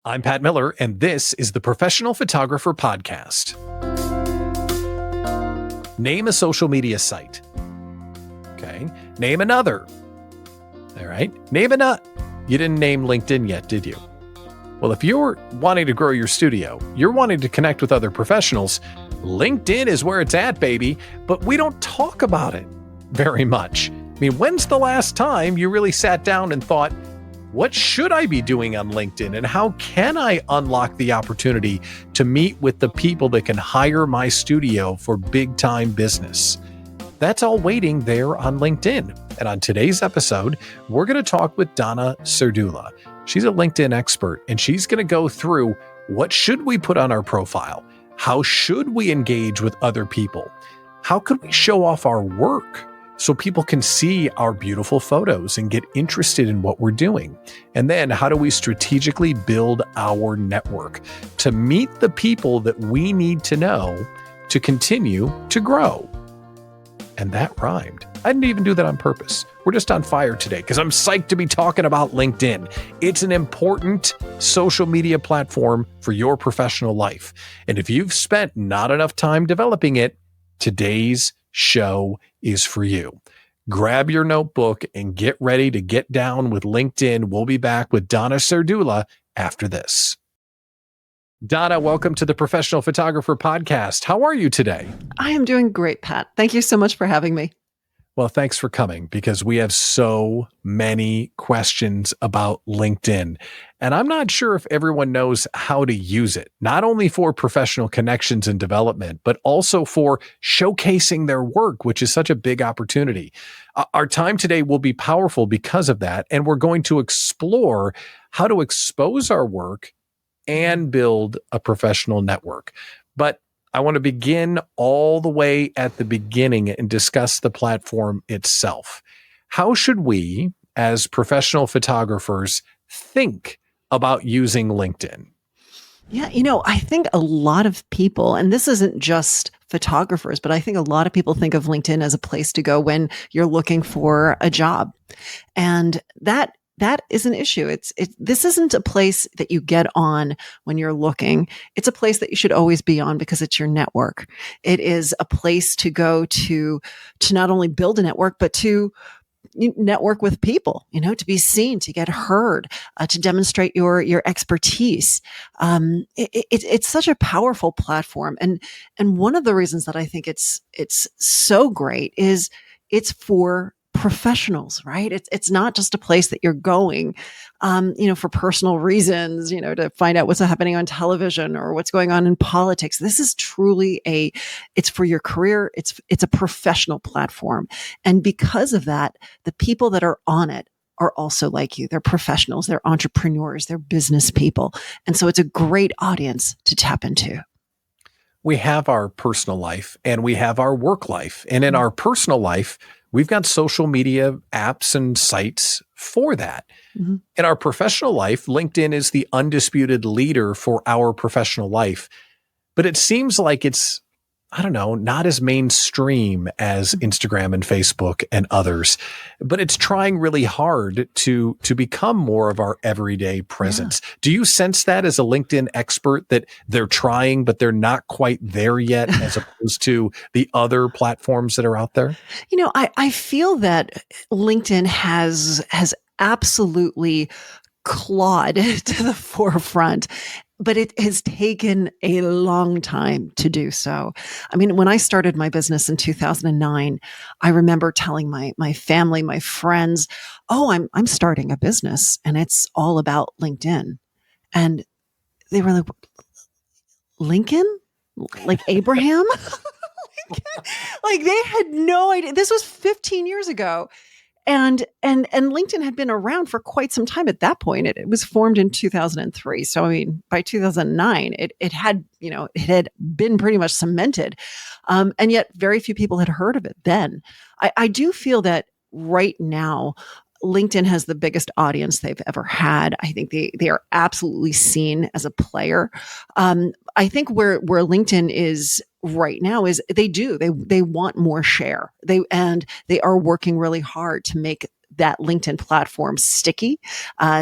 I'm Pat Miller, and this is the Professional Photographer Podcast. Name a social media site. Okay. Name another. All right. Name another. You didn't name LinkedIn yet, did you? Well, if you're wanting to grow your studio, you're wanting to connect with other professionals, LinkedIn is where it's at, baby. But we don't talk about it very much. I mean, when's the last time you really sat down and thought, what should I be doing on LinkedIn, and how can I unlock the opportunity to meet with the people that can hire my studio for big time business? That's all waiting there on LinkedIn. And on today's episode, we're going to talk with Donna Serdula. She's a LinkedIn expert, and she's going to go through what should we put on our profile? How should we engage with other people? How could we show off our work so people can see our beautiful photos and get interested in what we're doing? And then how do we strategically build our network to meet the people that we need to know to continue to grow? And that rhymed. I didn't even do that on purpose. We're just on fire today because I'm psyched to be talking about LinkedIn. It's an important social media platform for your professional life. And if you've spent not enough time developing it, today's show is for you. Grab your notebook and get ready to get down with LinkedIn. We'll be back with Donna Serdula after this. Donna, welcome to the Professional Photographer Podcast. How are you today? I am doing great, Pat. Thank you so much for having me. Well, thanks for coming because we have so many questions about LinkedIn. And I'm not sure if everyone knows how to use it, not only for professional connections and development, but also for showcasing their work, which is such a big opportunity. Our time today will be powerful because of that. And we're going to explore how to expose our work and build a professional network. But I want to begin all the way at the beginning and discuss the platform itself. How should we, as professional photographers, think about using LinkedIn? Yeah, I think a lot of people, and this isn't just photographers, but I think a lot of people think of LinkedIn as a place to go when you're looking for a job. And that is an issue. This isn't a place that you get on when you're looking. It's a place that you should always be on because it's your network. It is a place to go to not only build a network, but to network with people, to be seen, to get heard, to demonstrate your expertise. It's such a powerful platform. And one of the reasons that I think it's so great is it's for professionals, right? It's not just a place that you're going, for personal reasons, to find out what's happening on television or what's going on in politics. This is truly it's for your career. It's a professional platform. And because of that, the people that are on it are also like you. They're professionals, they're entrepreneurs, they're business people. And so it's a great audience to tap into. We have our personal life and we have our work life. And in our personal life, we've got social media apps and sites for that. Mm-hmm. In our professional life, LinkedIn is the undisputed leader for our professional life. But it seems like it's, not as mainstream as Instagram and Facebook and others. But it's trying really hard to become more of our everyday presence. Yeah. Do you sense that as a LinkedIn expert that they're trying, but they're not quite there yet as opposed to the other platforms that are out there? I feel that LinkedIn has absolutely clawed to the forefront, but it has taken a long time to do so. I mean, when I started my business in 2009, I remember telling my family, my friends, "Oh, I'm starting a business and it's all about LinkedIn." And they were like, "Lincoln? Like Abraham?" Like they had no idea. This was 15 years ago. And LinkedIn had been around for quite some time at that point. It was formed in 2003. So, I mean, by 2009, it had been pretty much cemented. And yet very few people had heard of it then. I do feel that right now, LinkedIn has the biggest audience they've ever had. I think they are absolutely seen as a player. I think where LinkedIn is right now is they want more share. They are working really hard to make that LinkedIn platform sticky.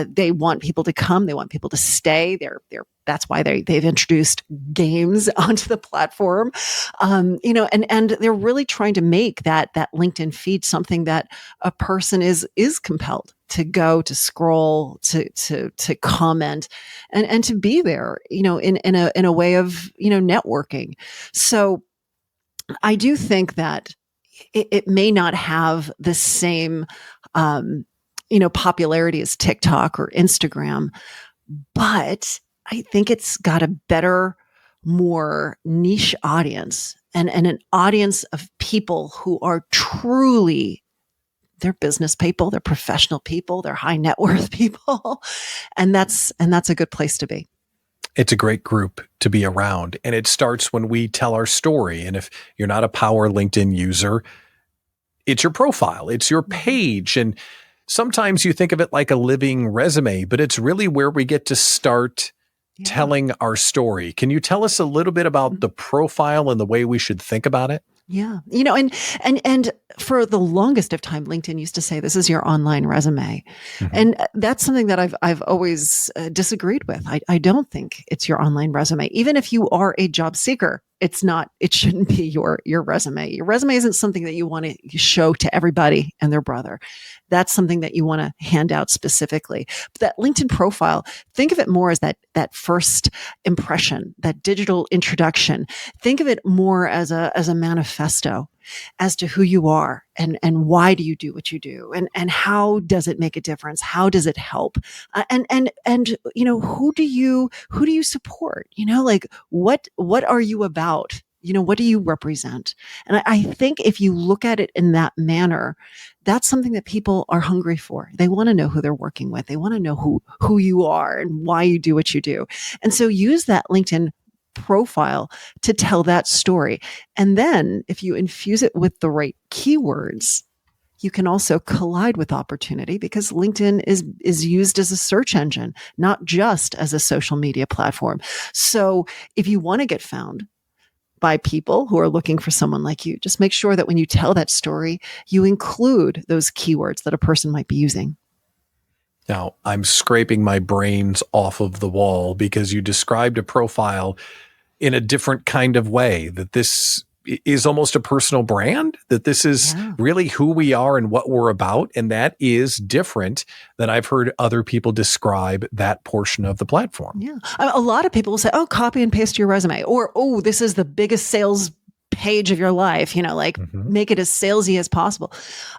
They want people to come. They want people to stay. That's why they've introduced games onto the platform. And they're really trying to make that LinkedIn feed something that a person is compelled to go, to scroll, to comment, and to be there, in a way of, networking. So I do think that it may not have the same, popularity as TikTok or Instagram, but I think it's got a better, more niche audience and an audience of people who are truly, they're business people, they're professional people, they're high net worth people. And that's a good place to be. It's a great group to be around. And it starts when we tell our story. And if you're not a power LinkedIn user, it's your profile, it's your page. And sometimes you think of it like a living resume, but it's really where we get to start telling our story. Can you tell us a little bit about the profile and the way we should think about it? Yeah. And for the longest of time, LinkedIn used to say, this is your online resume. Mm-hmm. And that's something that I've always disagreed with. I don't think it's your online resume. Even if you are a job seeker, it shouldn't be your resume. Your resume isn't something that you want to show to everybody and their brother. That's something that you want to hand out specifically. But that LinkedIn profile, think of it more as that first impression, that digital introduction. Think of it more as a manifesto as to who you are and why do you do what you do and how does it make a difference? How does it help? And who do you support? What are you about? What do you represent? And I think if you look at it in that manner, that's something that people are hungry for. They want to know who they're working with. They want to know who you are and why you do what you do. And so use that LinkedIn profile to tell that story. And then if you infuse it with the right keywords, you can also collide with opportunity because LinkedIn is used as a search engine, not just as a social media platform. So if you want to get found by people who are looking for someone like you, just make sure that when you tell that story, you include those keywords that a person might be using. Now, I'm scraping my brains off of the wall because you described a profile in a different kind of way, that this is almost a personal brand, that this is really who we are and what we're about. And that is different than I've heard other people describe that portion of the platform. Yeah. A lot of people will say, copy and paste your resume, or, this is the biggest sales page of your life, make it as salesy as possible.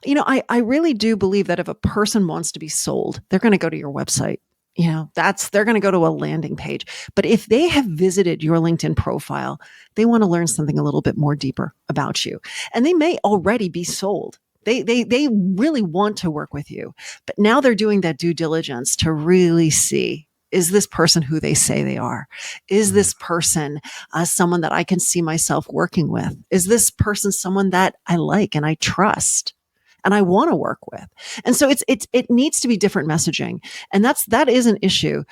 I really do believe that if a person wants to be sold, they're going to go to your website. They're going to go to a landing page. But if they have visited your LinkedIn profile, they want to learn something a little bit more deeper about you. And they may already be sold. They really want to work with you. But now they're doing that due diligence to really see, is this person who they say they are? Is this person someone that I can see myself working with? Is this person someone that I like and I trust and I want to work with? And so it needs to be different messaging. And that is an issue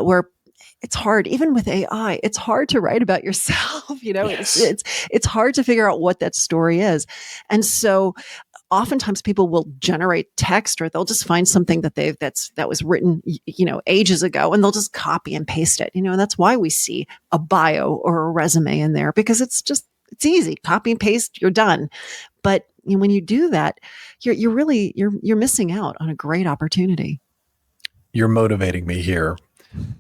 where it's hard, even with AI, it's hard to write about yourself. Yes. It's hard to figure out what that story is. And so oftentimes people will generate text, or they'll just find something that was written, ages ago, and they'll just copy and paste it. That's why we see a bio or a resume in there, because it's easy. Copy and paste, you're done. But when you do that, you're missing out on a great opportunity. You're motivating me here,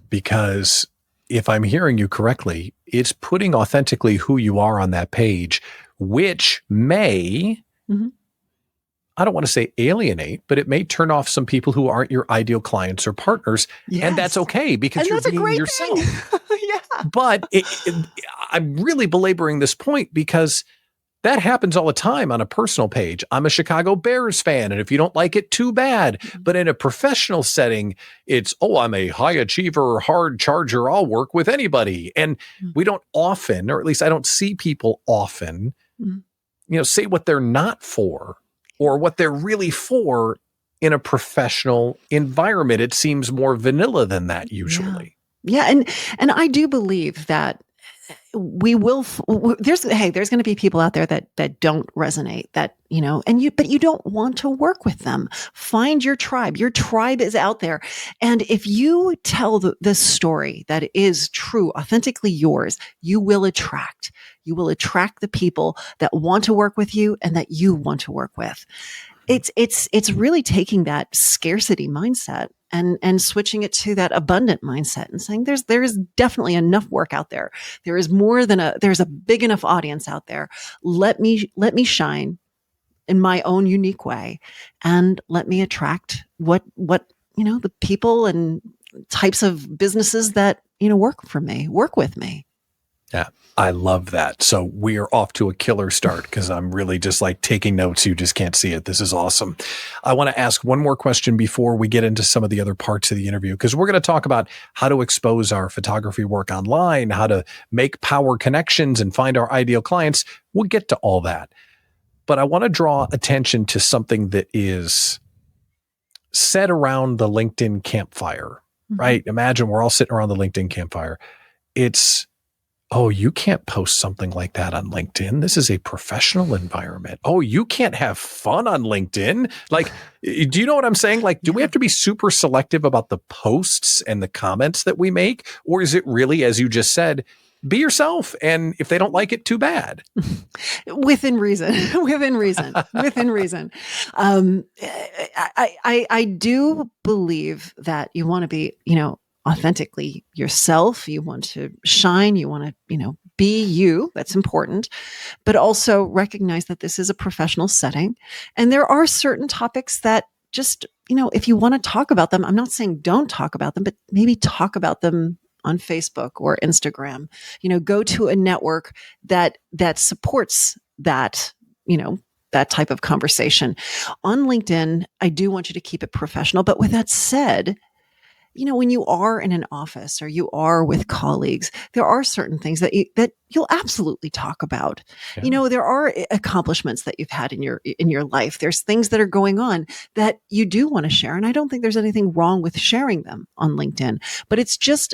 because if I'm hearing you correctly, it's putting authentically who you are on that page, which may, I don't want to say alienate, but it may turn off some people who aren't your ideal clients or partners. Yes. And that's okay, because you're being yourself. Yeah. But I'm really belaboring this point because that happens all the time on a personal page. I'm a Chicago Bears fan, and if you don't like it, too bad. But in a professional setting, it's, I'm a high achiever, hard charger, I'll work with anybody. And we don't often, or at least I don't see people often, say what they're not for or what they're really for in a professional environment. It seems more vanilla than that usually. Yeah. And I do believe that we will there's going to be people out there that don't resonate, that but you don't want to work with them. Find your tribe. Your tribe is out there, and if you tell the story that is true, authentically yours, you will attract the people that want to work with you and that you want to work with. It's really taking that scarcity mindset and switching it to that abundant mindset and saying there is definitely enough work out there. There is there's a big enough audience out there. Let me shine in my own unique way, and let me attract what the people and types of businesses that work with me. Yeah, I love that. So we are off to a killer start, because I'm really just like taking notes. You just can't see it. This is awesome. I want to ask one more question before we get into some of the other parts of the interview, because we're going to talk about how to expose our photography work online, how to make power connections and find our ideal clients. We'll get to all that. But I want to draw attention to something that is said around the LinkedIn campfire, right? Imagine we're all sitting around the LinkedIn campfire. It's, oh, you can't post something like that on LinkedIn. This is a professional environment. Oh, you can't have fun on LinkedIn. Like, do you know what I'm saying? Like, do we have to be super selective about the posts and the comments that we make? Or is it really, as you just said, be yourself, and if they don't like it, too bad? Within reason. I do believe that you want to be, authentically yourself. You want to shine. You want to, be you. That's important. But also recognize that this is a professional setting. And there are certain topics that just, if you want to talk about them, I'm not saying don't talk about them, but maybe talk about them on Facebook or Instagram. Go to a network that supports that, that type of conversation. On LinkedIn, I do want you to keep it professional. But with that said, when you are in an office or you are with colleagues, there are certain things that you'll absolutely talk about. Yeah. There are accomplishments that you've had in your life. There's things that are going on that you do want to share. And I don't think there's anything wrong with sharing them on LinkedIn, but it's just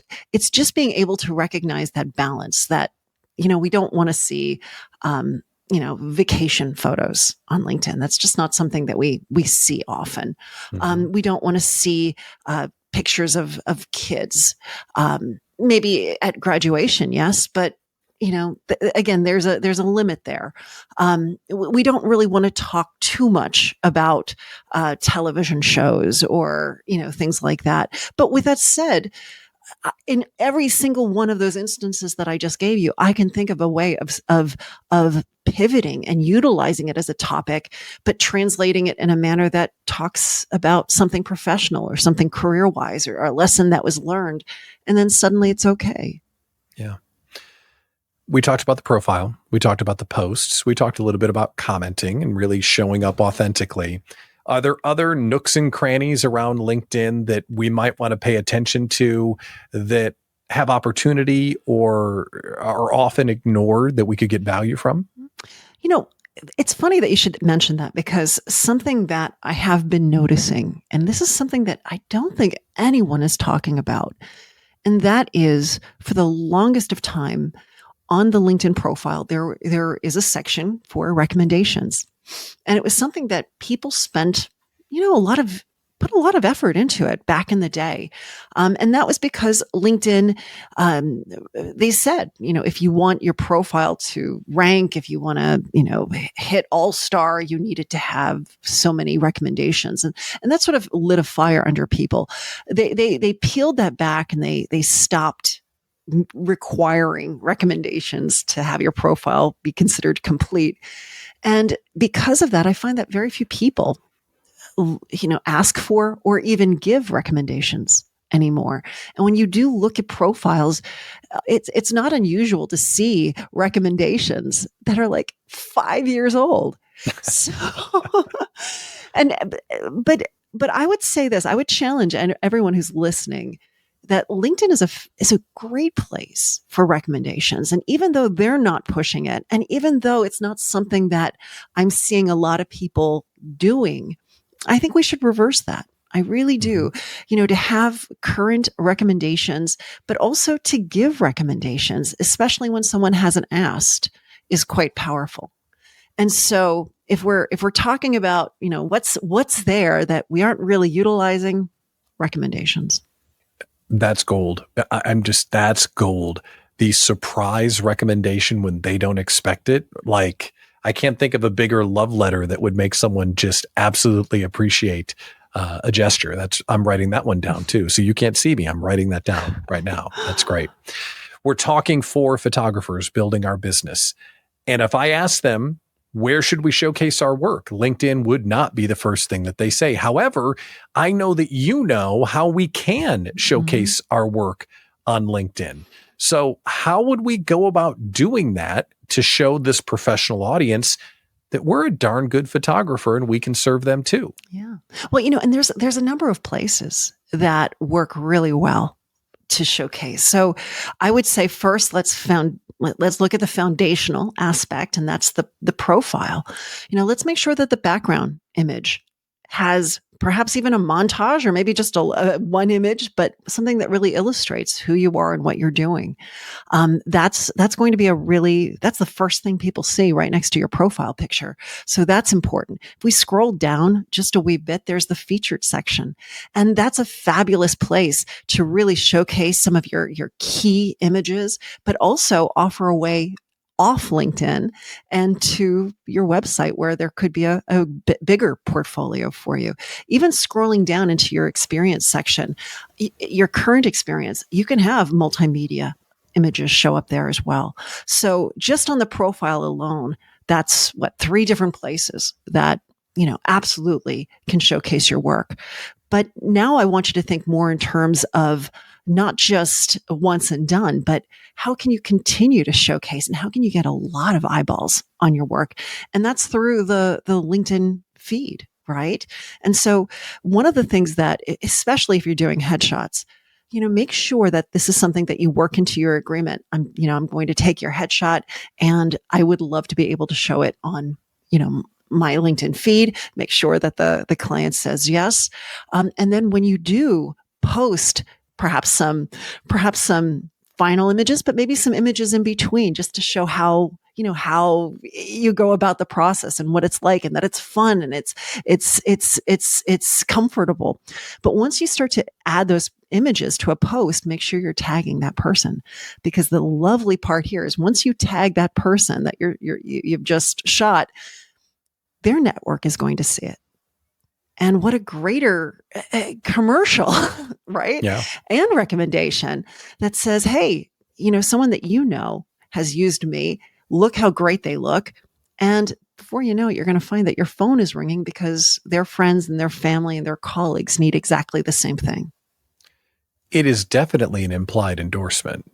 being able to recognize that balance that, we don't want to see, vacation photos on LinkedIn. That's just not something that we see often. We don't want to see, pictures of kids, maybe at graduation. Yes. But, again, there's a limit there. We don't really want to talk too much about, television shows or, things like that. But with that said, in every single one of those instances that I just gave you, I can think of a way of pivoting and utilizing it as a topic, but translating it in a manner that talks about something professional or something career-wise or a lesson that was learned. And then suddenly it's okay. Yeah. We talked about the profile. We talked about the posts. We talked a little bit about commenting and really showing up authentically. Are there other nooks and crannies around LinkedIn that we might want to pay attention to that have opportunity or are often ignored that we could get value from? It's funny that you should mention that, because something that I have been noticing, and this is something that I don't think anyone is talking about, and that is, for the longest of time on the LinkedIn profile, there is a section for recommendations. And it was something that people spent, put a lot of effort into it back in the day. And that was because LinkedIn, they said, if you want your profile to rank, if you want to, hit all-star, you needed to have so many recommendations. And that sort of lit a fire under people. They peeled that back, and they stopped requiring recommendations to have your profile be considered complete. And because of that, I find that very few people, ask for or even give recommendations anymore. And when you do look at profiles, it's not unusual to see recommendations that are like 5 years old. So, but I would say this, I would challenge everyone who's listening that LinkedIn is a great place for recommendations. And even though they're not pushing it, and even though it's not something that I'm seeing a lot of people doing, I think we should reverse that. I really do. To have current recommendations, but also to give recommendations, especially when someone hasn't asked, is quite powerful. And so if we're talking about, what's there that we aren't really utilizing, recommendations. That's gold. That's gold. The surprise recommendation when they don't expect it. Like, I can't think of a bigger love letter that would make someone just absolutely appreciate a gesture. I'm writing that one down too. So you can't see me. I'm writing that down right now. That's great. We're talking for photographers building our business. And if I ask them, where should we showcase our work? LinkedIn would not be the first thing that they say. However, I know that you know how we can showcase our work on LinkedIn. So how would we go about doing that to show this professional audience that we're a darn good photographer and we can serve them too? Yeah. Well, and there's a number of places that work really well to showcase. So I would say first, let's look at the foundational aspect, and that's the profile. Let's make sure that the background image has perhaps even a montage, or maybe just one image, but something that really illustrates who you are and what you're doing. That's going to be that's the first thing people see right next to your profile picture. So that's important. If we scroll down just a wee bit, there's the featured section. And that's a fabulous place to really showcase some of your key images, but also offer a way off LinkedIn and to your website where there could be a bit bigger portfolio for you. Even scrolling down into your experience section, your current experience, you can have multimedia images show up there as well. So just on the profile alone, that's 3 different places that, absolutely can showcase your work. But now I want you to think more in terms of not just once and done, but how can you continue to showcase and how can you get a lot of eyeballs on your work? And that's through the LinkedIn feed, right? And so one of the things that, especially if you're doing headshots, make sure that this is something that you work into your agreement. I'm going to take your headshot and I would love to be able to show it on, my LinkedIn feed. Make sure that the client says yes. And then when you do post perhaps some final images, but maybe some images in between, just to show how you go about the process and what it's like, and that it's fun and it's comfortable. But once you start to add those images to a post, make sure you're tagging that person, because the lovely part here is once you tag that person that you've just shot, their network is going to see it. And what a greater commercial, right? Yeah. And recommendation that says, hey, someone that has used me. Look how great they look. And before you know it, you're going to find that your phone is ringing because their friends and their family and their colleagues need exactly the same thing. It is definitely an implied endorsement.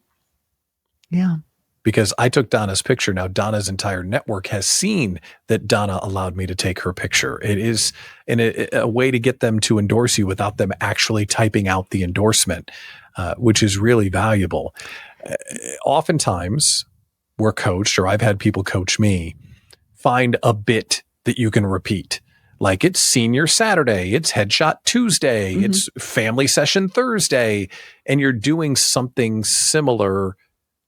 Yeah. Because I took Donna's picture. Now, Donna's entire network has seen that Donna allowed me to take her picture. It is a way to get them to endorse you without them actually typing out the endorsement, which is really valuable. Oftentimes, we're coached, or I've had people coach me, find a bit that you can repeat. Like, it's senior Saturday, it's headshot Tuesday, it's family session Thursday, and you're doing something similar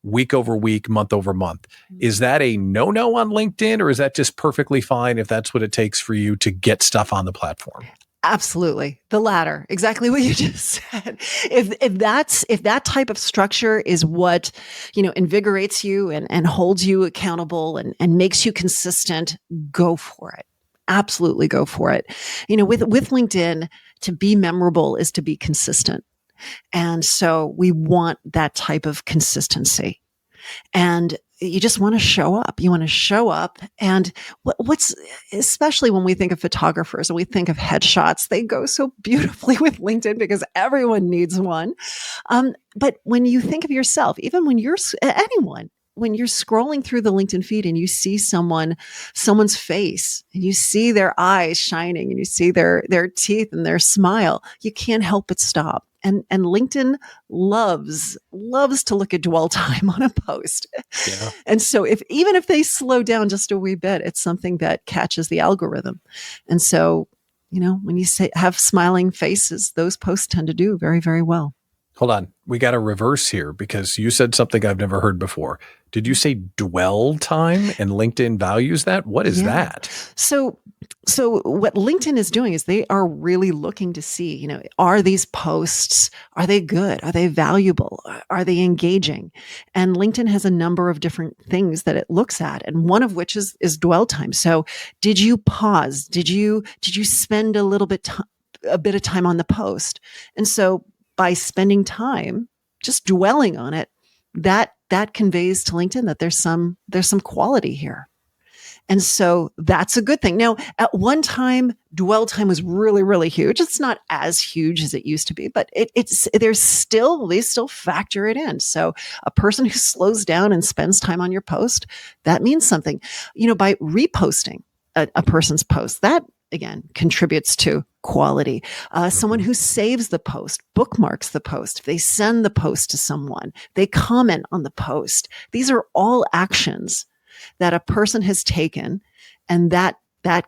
week over week, month over month. Is that a no-no on LinkedIn, or is that just perfectly fine if that's what it takes for you to get stuff on the platform? Absolutely. The latter. Exactly what you just said. If that type of structure is what, invigorates you and holds you accountable and makes you consistent, go for it. Absolutely go for it. With LinkedIn, to be memorable is to be consistent. And so we want that type of consistency. And you just want to show up. You want to show up. And what's, especially when we think of photographers and we think of headshots, they go so beautifully with LinkedIn because everyone needs one. But when you think of yourself, even when you're anyone, when you're scrolling through the LinkedIn feed and you see someone's face and you see their eyes shining and you see their teeth and their smile, you can't help but stop. And LinkedIn loves to look at dwell time on a post. Yeah. And so even if they slow down just a wee bit, it's something that catches the algorithm. And so when you have smiling faces, those posts tend to do very, very well. Hold on. We got to reverse here because you said something I've never heard before. Did you say dwell time and LinkedIn values that? What is that? So what LinkedIn is doing is they are really looking to see, are these posts, are they good? Are they valuable? Are they engaging? And LinkedIn has a number of different things that it looks at. And one of which is dwell time. So did you pause? Did you spend a bit of time on the post? And so by spending time just dwelling on it, that conveys to LinkedIn that there's some quality here. And so that's a good thing. Now, at one time, dwell time was really, really huge. It's not as huge as it used to be, but they still factor it in. So a person who slows down and spends time on your post, that means something. By reposting a person's post, that again contributes to quality. Someone who saves the post, bookmarks the post, if they send the post to someone, they comment on the post. These are all actions that a person has taken, and that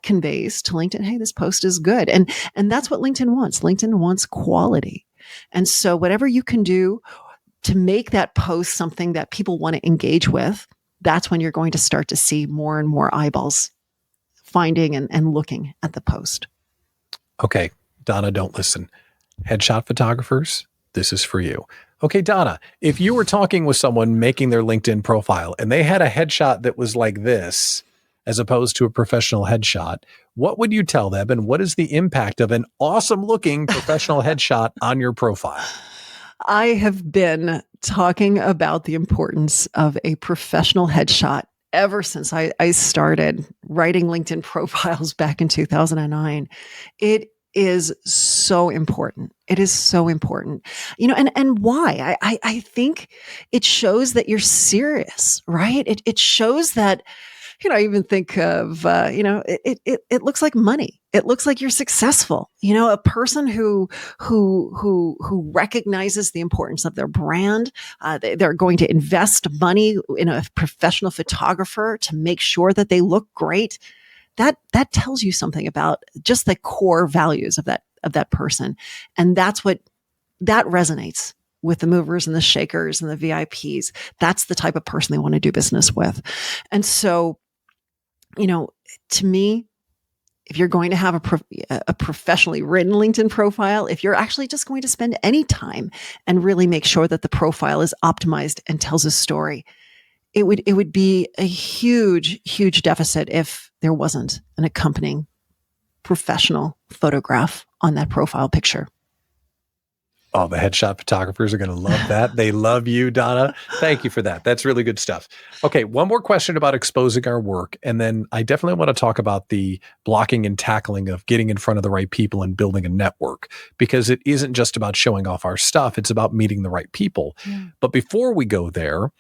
conveys to LinkedIn, hey, this post is good. And that's what LinkedIn wants. LinkedIn wants quality. And so whatever you can do to make that post something that people want to engage with, that's when you're going to start to see more and more eyeballs finding and looking at the post. Okay, Donna, don't listen. Headshot photographers, this is for you. Okay, Donna, if you were talking with someone making their LinkedIn profile and they had a headshot that was like this, as opposed to a professional headshot, what would you tell them? And what is the impact of an awesome looking professional headshot on your profile? I have been talking about the importance of a professional headshot ever since I started writing LinkedIn profiles back in 2009. It is so important. It is so important. And why? I think it shows that you're serious, right? It shows that, I even think of, it looks like money. It looks like you're successful. A person who recognizes the importance of their brand. They're going to invest money in a professional photographer to make sure that they look great. That tells you something about just the core values of that person. And that resonates with the movers and the shakers and the VIPs. That's the type of person they want to do business with. And so, to me, if you're going to have a professionally written LinkedIn profile, if you're actually just going to spend any time and really make sure that the profile is optimized and tells a story, it would be a huge, huge deficit if there wasn't an accompanying professional photograph on that profile picture. Oh, the headshot photographers are going to love that. They love you, Donna. Thank you for that. That's really good stuff. Okay, one more question about exposing our work. And then I definitely want to talk about the blocking and tackling of getting in front of the right people and building a network, because it isn't just about showing off our stuff. It's about meeting the right people. Yeah. But before we go there,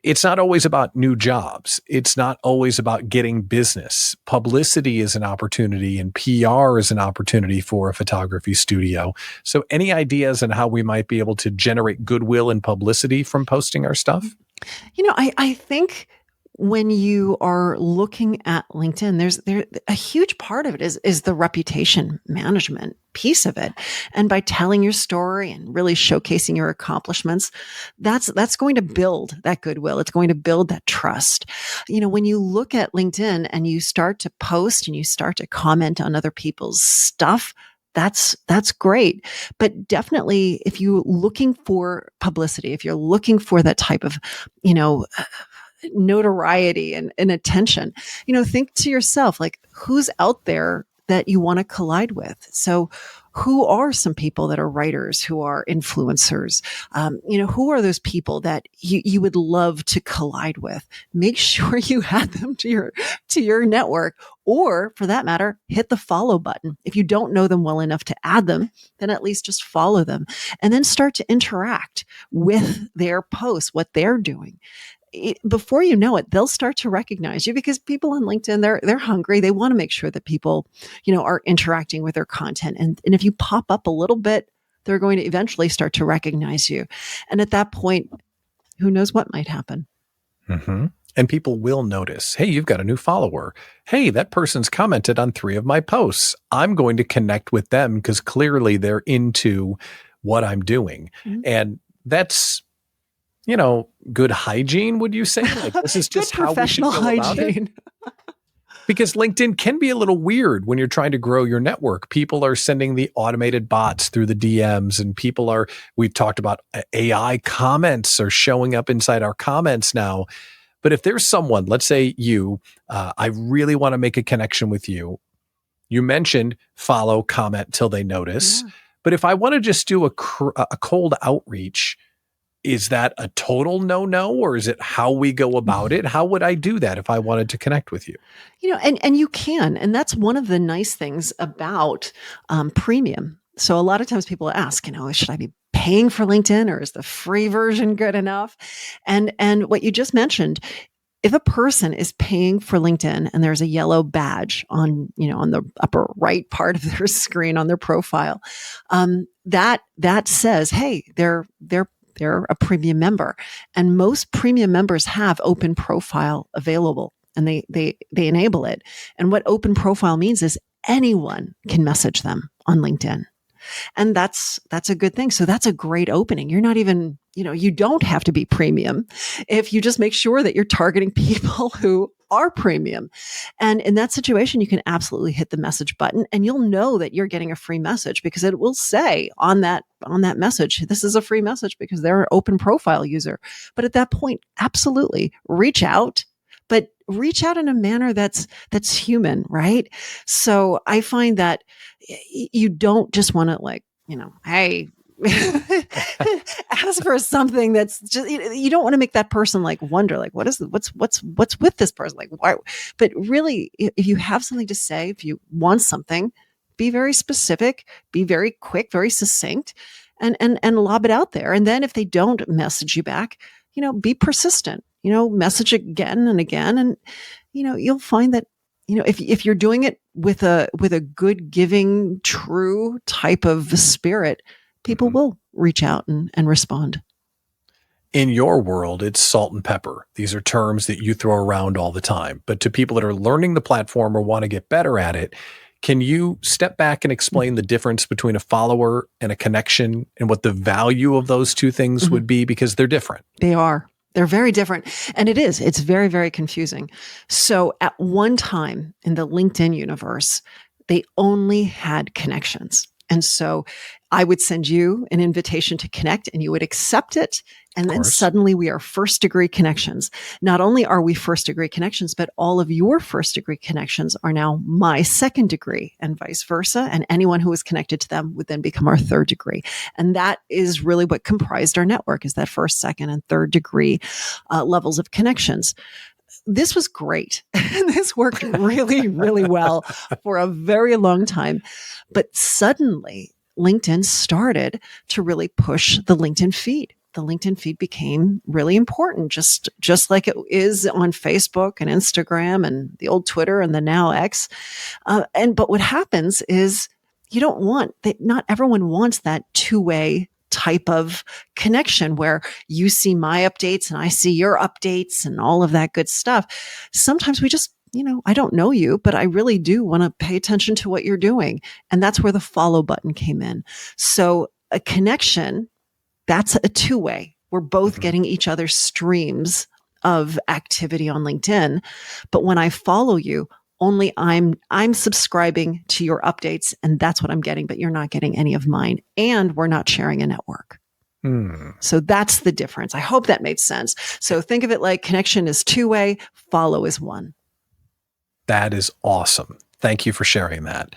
it's not always about new jobs. It's not always about getting business. Publicity is an opportunity and PR is an opportunity for a photography studio. So any ideas on how we might be able to generate goodwill and publicity from posting our stuff? I think when you are looking at LinkedIn, there's a huge part of it is the reputation management piece of it. And by telling your story and really showcasing your accomplishments, that's going to build that goodwill. It's going to build that trust. When you look at LinkedIn and you start to post and you start to comment on other people's stuff, that's great. But definitely if you're looking for publicity, if you're looking for that type of, notoriety and attention, think to yourself, like, who's out there that you want to collide with? So who are some people that are writers, who are influencers? Who are those people that you would love to collide with? Make sure you add them to your network, or for that matter, hit the follow button. If you don't know them well enough to add them, then at least just follow them and then start to interact with their posts, what they're doing. Before you know it, they'll start to recognize you, because people on LinkedIn, they're hungry. They want to make sure that people, are interacting with their content. And if you pop up a little bit, they're going to eventually start to recognize you. And at that point, who knows what might happen. Mm-hmm. And people will notice, hey, you've got a new follower. Hey, that person's commented on 3 of my posts. I'm going to connect with them because clearly they're into what I'm doing. Mhm. And that's, good hygiene, would you say? Like, this is just Good how we should professional go about it? hygiene. Because LinkedIn can be a little weird when you're trying to grow your network. People are sending the automated bots through the DMs, and we've talked about AI comments are showing up inside our comments now. But if there's someone, let's say I really want to make a connection with you. You mentioned follow, comment till they notice. Yeah. But if I want to just do a cold outreach, is that a total no-no, or is it how we go about it? How would I do that if I wanted to connect with you? And you can, and that's one of the nice things about premium. So a lot of times people ask, should I be paying for LinkedIn, or is the free version good enough? And what you just mentioned, if a person is paying for LinkedIn and there's a yellow badge on the upper right part of their screen on their profile, that says, hey, they're a premium member, and most premium members have open profile available, and they enable it. And what open profile means is anyone can message them on LinkedIn. And that's a good thing. So that's a great opening. You're not even, you don't have to be premium if you just make sure that you're targeting people who are premium. And in that situation, you can absolutely hit the message button, and you'll know that you're getting a free message because it will say on that message, this is a free message because they're an open profile user. But at that point, absolutely reach out, but reach out in a manner that's human, right? So I find that you don't just want to hey, ask for something that's just, you don't want to make that person wonder, what's with this person? Why? But really, if you have something to say, if you want something, be very specific, be very quick, very succinct, and lob it out there. And then if they don't message you back, be persistent, message again and again. And, you'll find that, if you're doing it with a good, giving, true type of spirit, people will reach out and respond. In your world, it's salt and pepper. These are terms that you throw around all the time. But to people that are learning the platform or want to get better at it, can you step back and explain the difference between a follower and a connection, and what the value of those two things would be? Because they're different. They are. They're very different. And it's very, very confusing. So at one time in the LinkedIn universe, they only had connections. And so I would send you an invitation to connect, and you would accept it. And then suddenly we are first degree connections. Not only are we first degree connections, but all of your first degree connections are now my second degree, and vice versa. And anyone who is connected to them would then become our third degree. And that is really what comprised our network, is that first, second, and third degree levels of connections. This was great. This worked really, really well for a very long time. But suddenly LinkedIn started to really push the LinkedIn feed. The LinkedIn feed became really important, just like it is on Facebook and Instagram and the old Twitter and the now X. But what happens is not everyone wants that two-way type of connection where you see my updates and I see your updates and all of that good stuff. Sometimes we just, I don't know you, but I really do want to pay attention to what you're doing. And that's where the follow button came in. So a connection, that's a two-way. We're both getting each other's streams of activity on LinkedIn. But when I follow you, only I'm subscribing to your updates, and that's what I'm getting, but you're not getting any of mine. And we're not sharing a network. So that's the difference. I hope that made sense. So think of it like connection is two-way, follow is one. That is awesome. Thank you for sharing that.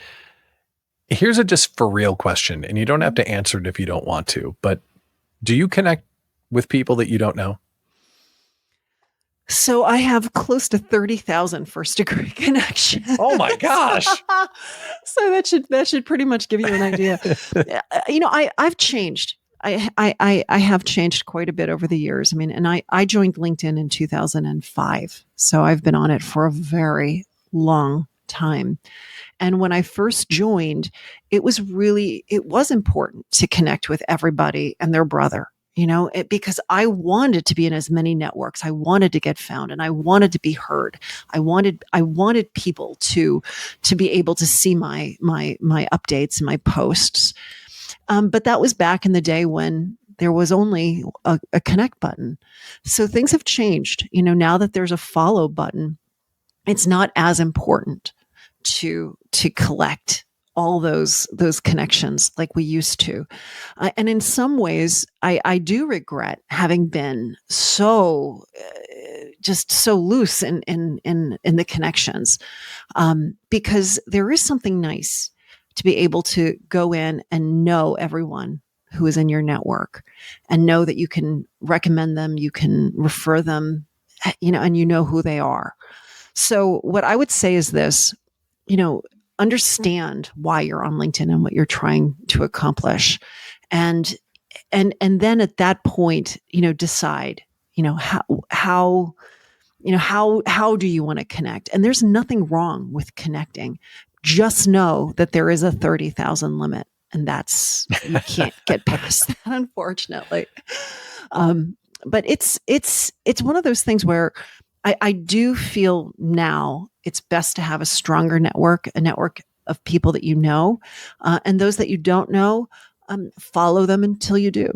Here's a just for real question, and you don't have to answer it if you don't want to, but do you connect with people that you don't know? So I have close to 30,000 first degree connections. Oh my gosh. So that should pretty much give you an idea. I've changed. I have changed quite a bit over the years. I mean, and I joined LinkedIn in 2005. So I've been on it for a very long time. And when I first joined, it was important to connect with everybody and their brother. because I wanted to be in as many networks. I wanted to get found and I wanted to be heard. I wanted people to be able to see my updates and my posts. But that was back in the day when there was only a connect button. So things have changed. Now that there's a follow button, it's not as important to collect all those connections like we used to. And in some ways, I do regret having been just so loose in the connections, because there is something nice to be able to go in and know everyone who is in your network and know that you can recommend them, you can refer them, and who they are. So what I would say is this, understand why you're on LinkedIn and what you're trying to accomplish. And then at that point, decide, how do you want to connect? And there's nothing wrong with connecting. Just know that there is a 30,000 limit, and you can't get past that, unfortunately. But it's one of those things where I do feel now it's best to have a stronger network, a network of people that and those that you don't know, follow them until you do.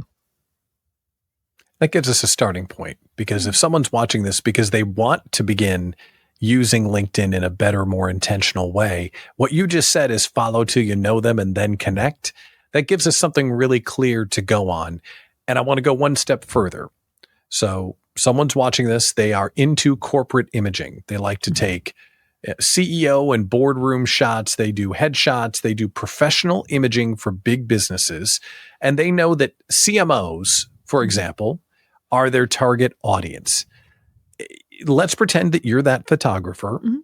That gives us a starting point, because if someone's watching this because they want to begin using LinkedIn in a better, more intentional way, what you just said is follow till you know them and then connect. That gives us something really clear to go on. And I want to go one step further. So someone's watching this, they are into corporate imaging. They like to take CEO and boardroom shots. They do headshots. They do professional imaging for big businesses. And they know that CMOs, for example, are their target audience. Let's pretend that you're that photographer. Mm-hmm.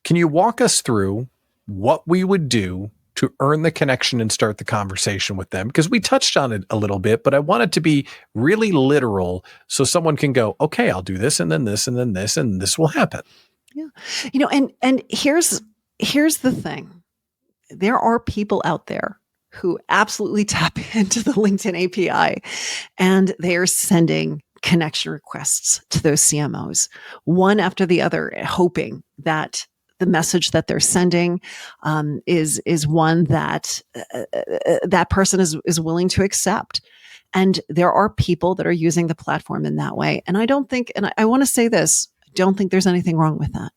Can you walk us through what we would do to earn the connection and start the conversation with them? Because we touched on it a little bit, but I want it to be really literal so someone can go, okay, I'll do this and then this and then this, and this will happen. Yeah. And here's the thing. There are people out there who absolutely tap into the LinkedIn API, and they are sending connection requests to those CMOs, one after the other, hoping that the message that they're sending is one that that person is willing to accept. And there are people that are using the platform in that way. And I don't think, and I want to say this, I don't think there's anything wrong with that.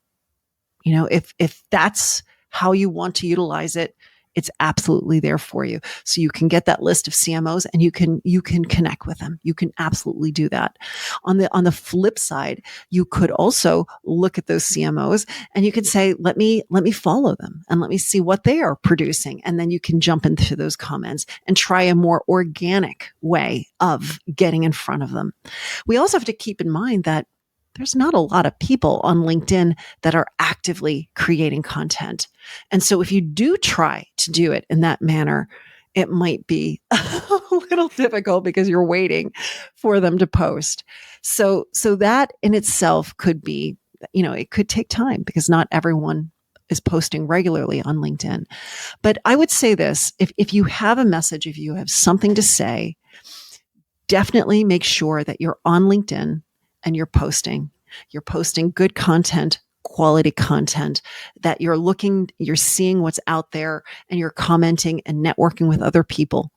If that's how you want to utilize it, it's absolutely there for you. So you can get that list of CMOs and you can connect with them. You can absolutely do that. On the flip side, you could also look at those CMOs and you could say, let me follow them and let me see what they are producing. And then you can jump into those comments and try a more organic way of getting in front of them. We also have to keep in mind that there's not a lot of people on LinkedIn that are actively creating content. And so if you do try to do it in that manner, it might be a little difficult because you're waiting for them to post. So that in itself could be, it could take time because not everyone is posting regularly on LinkedIn. But I would say this, if you have a message, if you have something to say, definitely make sure that you're on LinkedIn and you're posting good content, quality content, that you're seeing what's out there and you're commenting and networking with other people.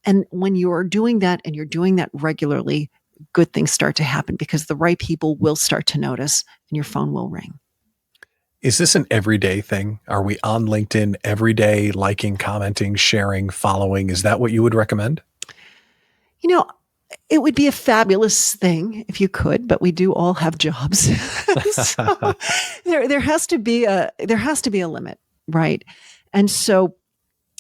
And when you're doing that and you're doing that regularly, good things start to happen because the right people will start to notice and your phone will ring. Is this an everyday thing? Are we on LinkedIn every day, liking, commenting, sharing, following? Is that what you would recommend? It would be a fabulous thing if you could, but we do all have jobs. So there has to be a limit, right? And so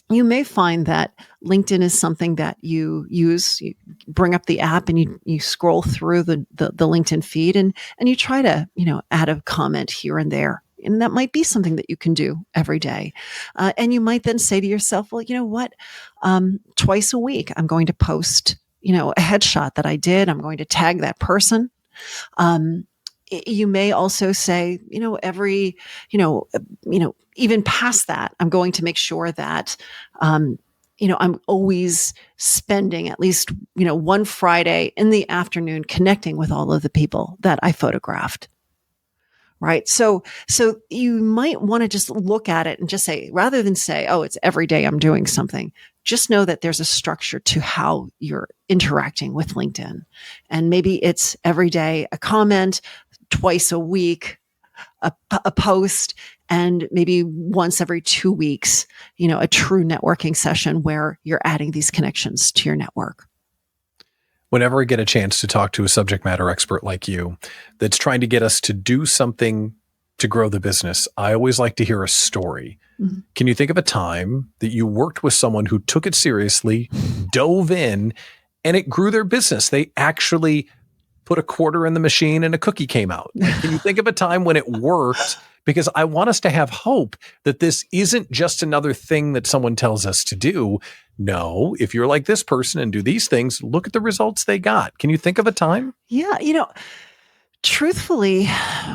you may find that LinkedIn is something that you use. You bring up the app and you scroll through the LinkedIn feed and you try to add a comment here and there. And that might be something that you can do every day. And you might then say to yourself, well, you know what? Twice a week, I'm going to post a headshot that I did. I'm going to tag that person. You may also say, even past that, I'm going to make sure that, I'm always spending at least, one Friday in the afternoon connecting with all of the people that I photographed. Right. So you might want to just look at it and just say, rather than say, oh, it's every day I'm doing something, just know that there's a structure to how you're interacting with LinkedIn. And maybe it's every day a comment, twice a week, a post, and maybe once every 2 weeks, a true networking session where you're adding these connections to your network. Whenever I get a chance to talk to a subject matter expert like you that's trying to get us to do something to grow the business, I always like to hear a story. Mm-hmm. Can you think of a time that you worked with someone who took it seriously, dove in, and it grew their business? They actually put a quarter in the machine and a cookie came out. Can you think of a time when it worked? Because I want us to have hope that this isn't just another thing that someone tells us to do. No, if you're like this person and do these things, look at the results they got. Can you think of a time? Yeah. Truthfully,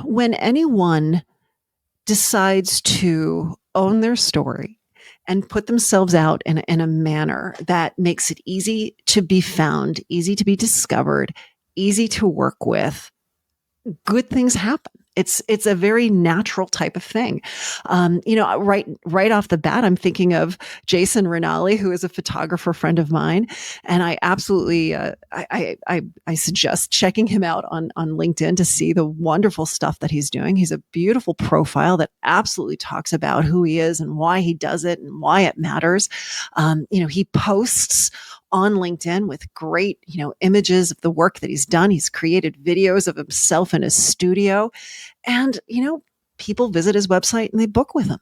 when anyone decides to own their story and put themselves out in a manner that makes it easy to be found, easy to be discovered, easy to work with, good things happen. It's a very natural type of thing. Right off the bat, I'm thinking of Jason Rinaldi, who is a photographer friend of mine. And I absolutely, I suggest checking him out on LinkedIn to see the wonderful stuff that he's doing. He's a beautiful profile that absolutely talks about who he is and why he does it and why it matters. He posts on LinkedIn with great, images of the work that he's done. He's created videos of himself in his studio, and, people visit his website and they book with him.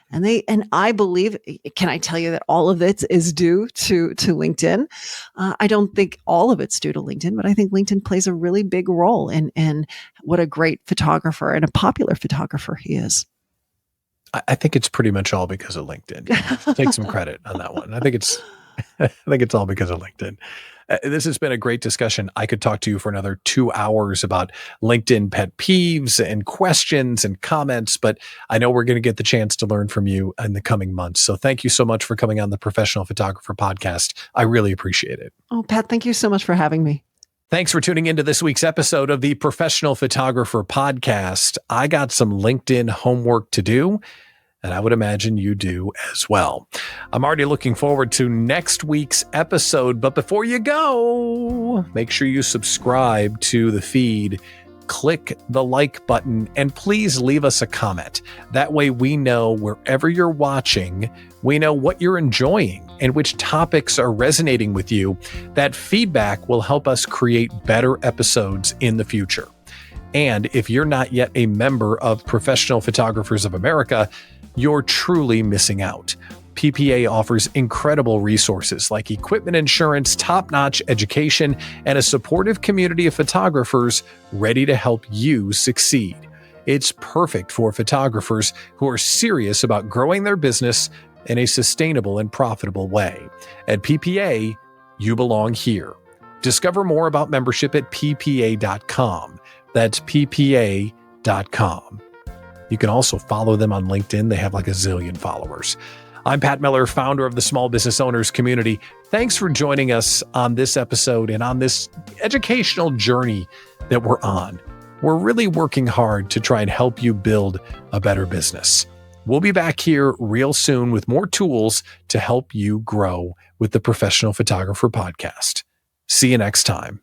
And I believe, can I tell you that all of it is due to LinkedIn? I don't think all of it's due to LinkedIn, but I think LinkedIn plays a really big role in what a great photographer and a popular photographer he is. I think it's pretty much all because of LinkedIn. Take some credit on that one. I think it's all because of LinkedIn. This has been a great discussion. I could talk to you for another 2 hours about LinkedIn pet peeves and questions and comments, but I know we're going to get the chance to learn from you in the coming months. So thank you so much for coming on the Professional Photographer Podcast. I really appreciate it. Oh, Pat, thank you so much for having me. Thanks for tuning into this week's episode of the Professional Photographer Podcast. I got some LinkedIn homework to do, and I would imagine you do as well. I'm already looking forward to next week's episode, but before you go, make sure you subscribe to the feed, click the like button, and please leave us a comment. That way we know wherever you're watching, we know what you're enjoying and which topics are resonating with you. That feedback will help us create better episodes in the future. And if you're not yet a member of Professional Photographers of America, you're truly missing out. PPA offers incredible resources like equipment insurance, top-notch education, and a supportive community of photographers ready to help you succeed. It's perfect for photographers who are serious about growing their business in a sustainable and profitable way. At PPA, you belong here. Discover more about membership at ppa.com. That's ppa.com. You can also follow them on LinkedIn. They have like a zillion followers. I'm Pat Miller, founder of the Small Business Owners Community. Thanks for joining us on this episode and on this educational journey that we're on. We're really working hard to try and help you build a better business. We'll be back here real soon with more tools to help you grow with the Professional Photographer Podcast. See you next time.